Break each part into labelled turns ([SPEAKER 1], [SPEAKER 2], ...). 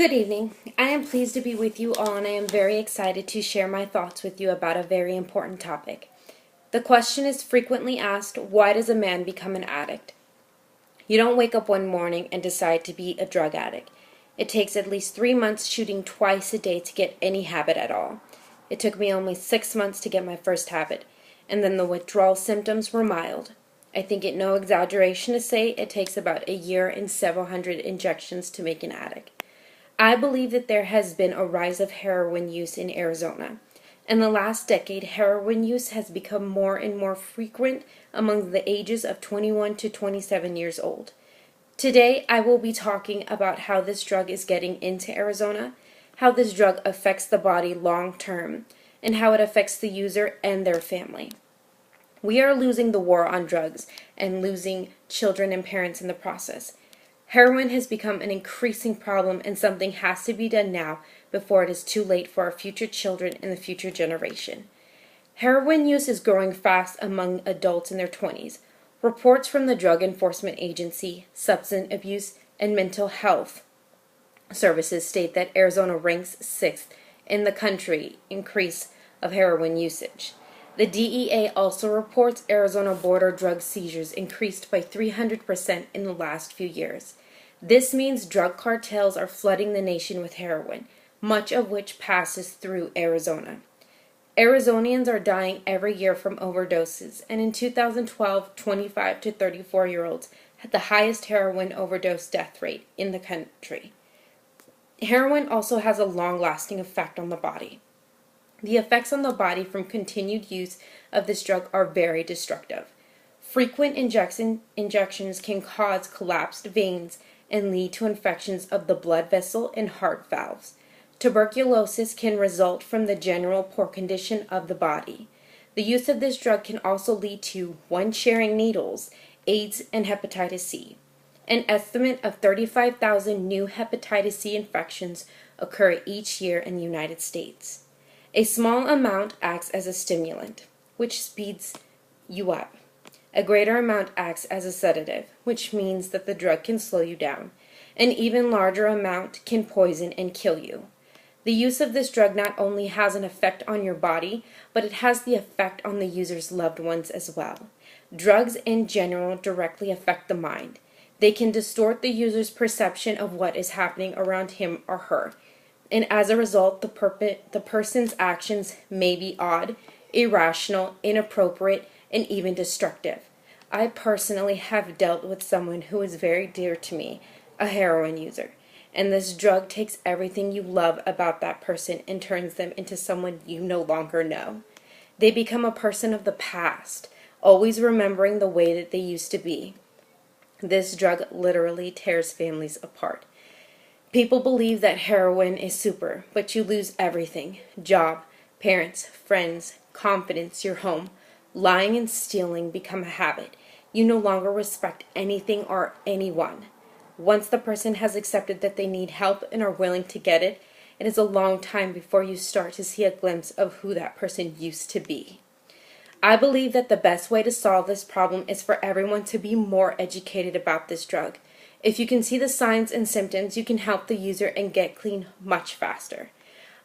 [SPEAKER 1] Good evening. I am pleased to be with you all, and I am very excited to share my thoughts with you about a very important topic. The question is frequently asked, why does a man become an addict? You don't wake up one morning and decide to be a drug addict. It takes at least 3 months shooting twice a day to get any habit at all. It took me only 6 months to get my first habit, and then the withdrawal symptoms were mild. I think it no exaggeration to say it takes about a year and several hundred injections to make an addict. I believe that there has been a rise of heroin use in Arizona. In the last decade, heroin use has become more and more frequent among the ages of 21 to 27 years old. Today, I will be talking about how this drug is getting into Arizona, how this drug affects the body long term, and how it affects the user and their family. We are losing the war on drugs and losing children and parents in the process. Heroin has become an increasing problem, and something has to be done now before it is too late for our future children and the future generation. Heroin use is growing fast among adults in their 20s. Reports from the Drug Enforcement Agency, Substance Abuse, and Mental Health Services state that Arizona ranks 6th in the country increase of heroin usage. The DEA also reports Arizona border drug seizures increased by 300% in the last few years. This means drug cartels are flooding the nation with heroin, much of which passes through Arizona. Arizonians are dying every year from overdoses, and in 2012, 25 to 34-year-olds had the highest heroin overdose death rate in the country. Heroin also has a long-lasting effect on the body. The effects on the body from continued use of this drug are very destructive. Frequent injections can cause collapsed veins and lead to infections of the blood vessel and heart valves. Tuberculosis can result from the general poor condition of the body. The use of this drug can also lead to one sharing needles, AIDS, and hepatitis C. An estimate of 35,000 new hepatitis C infections occur each year in the United States. A small amount acts as a stimulant, which speeds you up. A greater amount acts as a sedative, which means that the drug can slow you down. An even larger amount can poison and kill you. The use of this drug not only has an effect on your body, but it has the effect on the user's loved ones as well. Drugs in general directly affect the mind. They can distort the user's perception of what is happening around him or her. And as a result, the person's actions may be odd, irrational, inappropriate, and even destructive. I personally have dealt with someone who is very dear to me, a heroin user, and this drug takes everything you love about that person and turns them into someone you no longer know. They become a person of the past, always remembering the way that they used to be. This drug literally tears families apart. People believe that heroin is super, but you lose everything: job, parents, friends, confidence, your home. Lying and stealing become a habit. You no longer respect anything or anyone. Once the person has accepted that they need help and are willing to get it, it is a long time before you start to see a glimpse of who that person used to be. I believe that the best way to solve this problem is for everyone to be more educated about this drug. If you can see the signs and symptoms, you can help the user and get clean much faster.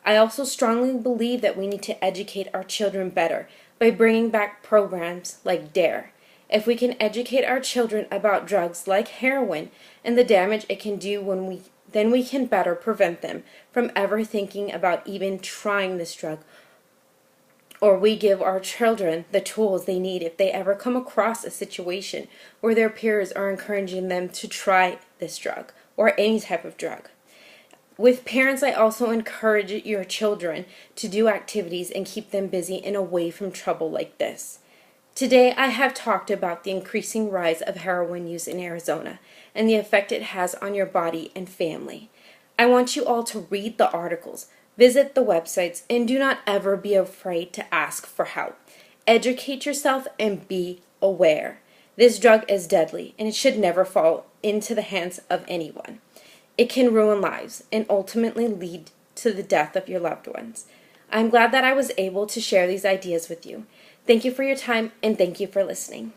[SPEAKER 1] I also strongly believe that we need to educate our children better by bringing back programs like DARE. If we can educate our children about drugs like heroin and the damage it can do, then we can better prevent them from ever thinking about even trying this drug, or we give our children the tools they need if they ever come across a situation where their peers are encouraging them to try this drug or any type of drug. With parents, I also encourage your children to do activities and keep them busy and away from trouble like this. Today, I have talked about the increasing rise of heroin use in Arizona and the effect it has on your body and family. I want you all to read the articles, visit the websites, and do not ever be afraid to ask for help. Educate yourself and be aware. This drug is deadly, and it should never fall into the hands of anyone. It can ruin lives and ultimately lead to the death of your loved ones. I'm glad that I was able to share these ideas with you. Thank you for your time, and thank you for listening.